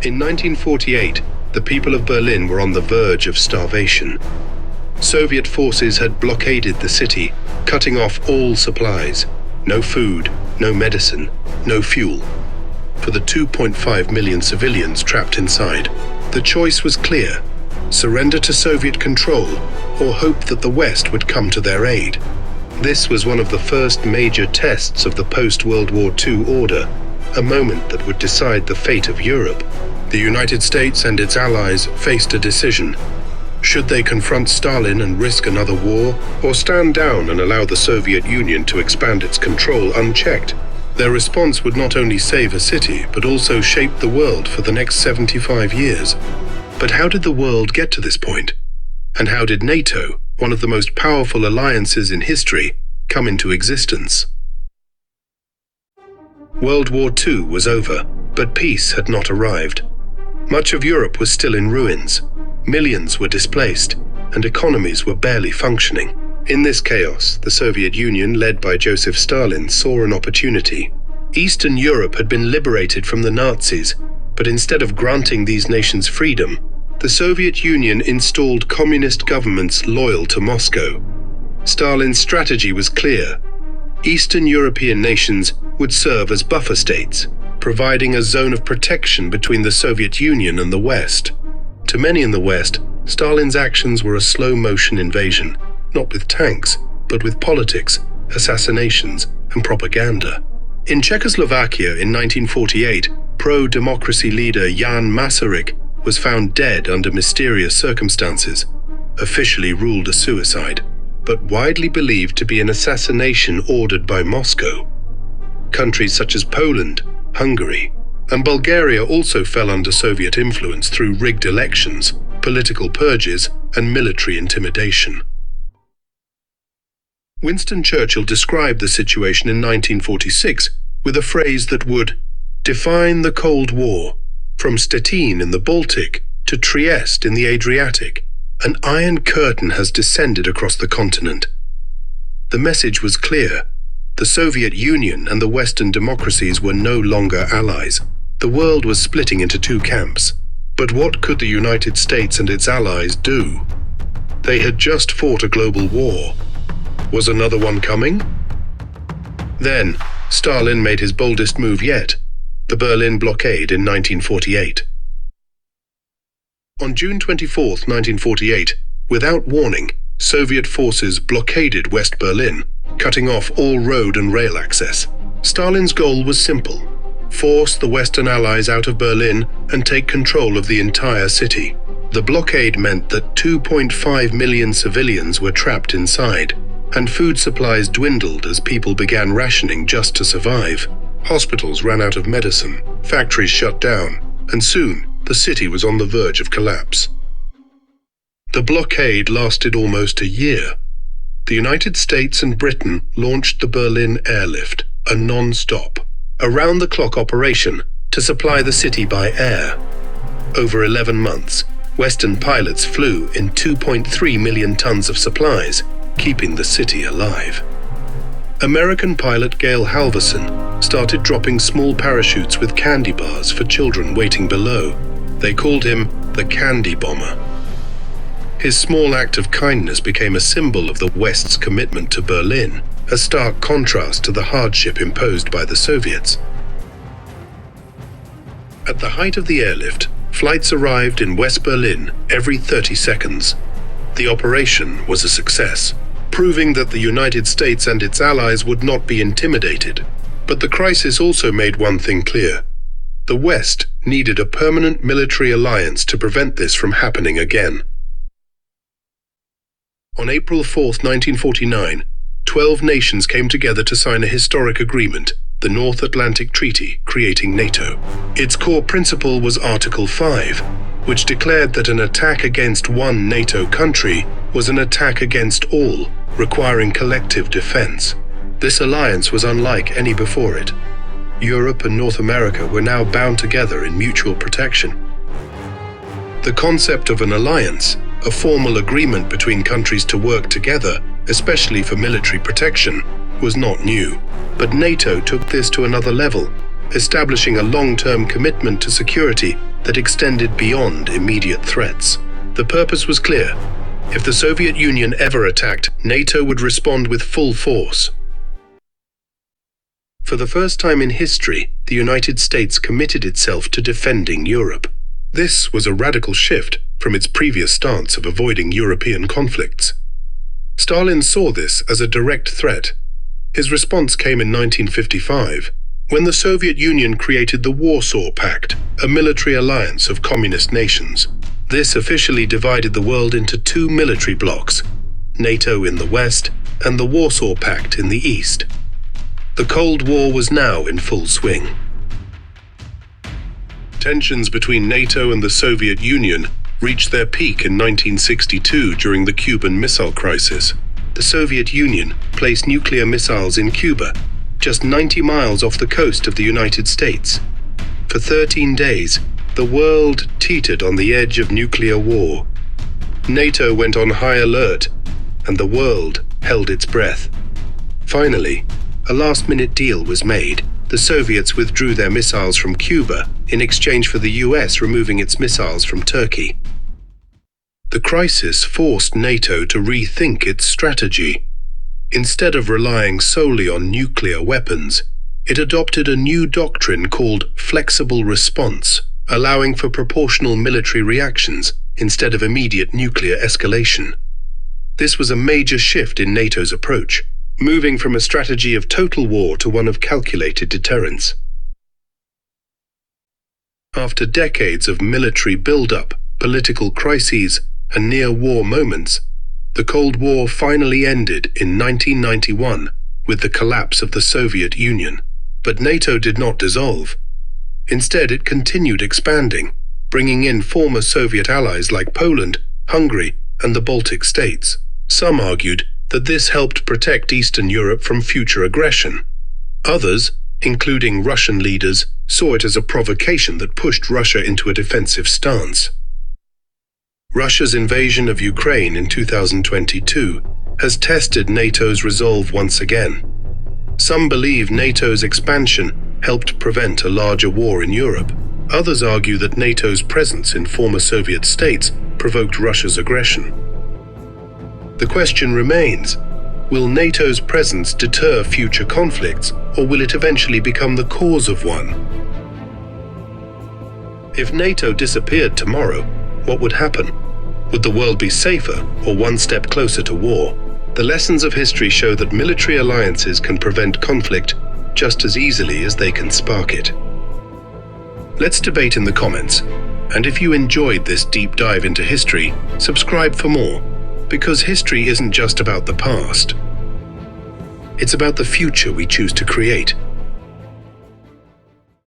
In 1948, the people of Berlin were on the verge of starvation. Soviet forces had blockaded the city, cutting off all supplies. No food, no medicine, no fuel. For the 2.5 million civilians trapped inside, the choice was clear: surrender to Soviet control or hope that the West would come to their aid. This was one of the first major tests of the post-World War II order, a moment that would decide the fate of Europe. The United States and its allies faced a decision. Should they confront Stalin and risk another war, or stand down and allow the Soviet Union to expand its control unchecked? Their response would not only save a city, but also shape the world for the next 75 years. But how did the world get to this point? And how did NATO, one of the most powerful alliances in history, come into existence? World War II was over, but peace had not arrived. Much of Europe was still in ruins. Millions were displaced, and economies were barely functioning. In this chaos, the Soviet Union, led by Joseph Stalin, saw an opportunity. Eastern Europe had been liberated from the Nazis, but instead of granting these nations freedom, the Soviet Union installed communist governments loyal to Moscow. Stalin's strategy was clear. Eastern European nations would serve as buffer states, providing a zone of protection between the Soviet Union and the West. To many in the West, Stalin's actions were a slow-motion invasion, not with tanks, but with politics, assassinations, and propaganda. In Czechoslovakia in 1948, pro-democracy leader Jan Masaryk was found dead under mysterious circumstances, officially ruled a suicide, but widely believed to be an assassination ordered by Moscow. Countries such as Poland, Hungary, and Bulgaria also fell under Soviet influence through rigged elections, political purges, and military intimidation. Winston Churchill described the situation in 1946 with a phrase that would define the Cold War. From Stettin in the Baltic to Trieste in the Adriatic, an iron curtain has descended across the continent. The message was clear. The Soviet Union and the Western democracies were no longer allies. The world was splitting into two camps. But what could the United States and its allies do? They had just fought a global war. Was another one coming? Then, Stalin made his boldest move yet, the Berlin Blockade in 1948. On June 24, 1948, without warning, Soviet forces blockaded West Berlin, cutting off all road and rail access. Stalin's goal was simple: force the Western Allies out of Berlin and take control of the entire city. The blockade meant that 2.5 million civilians were trapped inside, and food supplies dwindled as people began rationing just to survive. Hospitals ran out of medicine, factories shut down, and soon the city was on the verge of collapse. The blockade lasted almost a year. The United States and Britain launched the Berlin Airlift, a non-stop, around-the-clock operation to supply the city by air. Over 11 months, Western pilots flew in 2.3 million tons of supplies, keeping the city alive. American pilot Gail Halvorson started dropping small parachutes with candy bars for children waiting below. They called him the Candy Bomber. His small act of kindness became a symbol of the West's commitment to Berlin, a stark contrast to the hardship imposed by the Soviets. At the height of the airlift, flights arrived in West Berlin every 30 seconds. The operation was a success, proving that the United States and its allies would not be intimidated. But the crisis also made one thing clear: the West needed a permanent military alliance to prevent this from happening again. On April 4, 1949, 12 nations came together to sign a historic agreement, the North Atlantic Treaty, creating NATO. Its core principle was Article 5, which declared that an attack against one NATO country was an attack against all, requiring collective defense. This alliance was unlike any before it. Europe and North America were now bound together in mutual protection. The concept of an alliance, a formal agreement between countries to work together, especially for military protection, was not new. But NATO took this to another level, establishing a long-term commitment to security that extended beyond immediate threats. The purpose was clear. If the Soviet Union ever attacked, NATO would respond with full force. For the first time in history, the United States committed itself to defending Europe. This was a radical shift from its previous stance of avoiding European conflicts. Stalin saw this as a direct threat. His response came in 1955, when the Soviet Union created the Warsaw Pact, a military alliance of communist nations. This officially divided the world into two military blocs, NATO in the west and the Warsaw Pact in the east. The Cold War was now in full swing. Tensions between NATO and the Soviet Union reached their peak in 1962 during the Cuban Missile Crisis. The Soviet Union placed nuclear missiles in Cuba, just 90 miles off the coast of the United States. For 13 days, the world teetered on the edge of nuclear war. NATO went on high alert, and the world held its breath. Finally, a last-minute deal was made. The Soviets withdrew their missiles from Cuba in exchange for the US removing its missiles from Turkey. The crisis forced NATO to rethink its strategy. Instead of relying solely on nuclear weapons, it adopted a new doctrine called flexible response, allowing for proportional military reactions instead of immediate nuclear escalation. This was a major shift in NATO's approach, moving from a strategy of total war to one of calculated deterrence. After decades of military build-up, political crises, and near-war moments, the Cold War finally ended in 1991 with the collapse of the Soviet Union. But NATO did not dissolve. Instead, it continued expanding, bringing in former Soviet allies like Poland, Hungary, and the Baltic states. Some argued that this helped protect Eastern Europe from future aggression. Others, including Russian leaders, saw it as a provocation that pushed Russia into a defensive stance. Russia's invasion of Ukraine in 2022 has tested NATO's resolve once again. Some believe NATO's expansion helped prevent a larger war in Europe. Others argue that NATO's presence in former Soviet states provoked Russia's aggression. The question remains, will NATO's presence deter future conflicts, or will it eventually become the cause of one? If NATO disappeared tomorrow, what would happen? Would the world be safer or one step closer to war? The lessons of history show that military alliances can prevent conflict just as easily as they can spark it. Let's debate in the comments, and if you enjoyed this deep dive into history, subscribe for more, because history isn't just about the past. It's about the future we choose to create.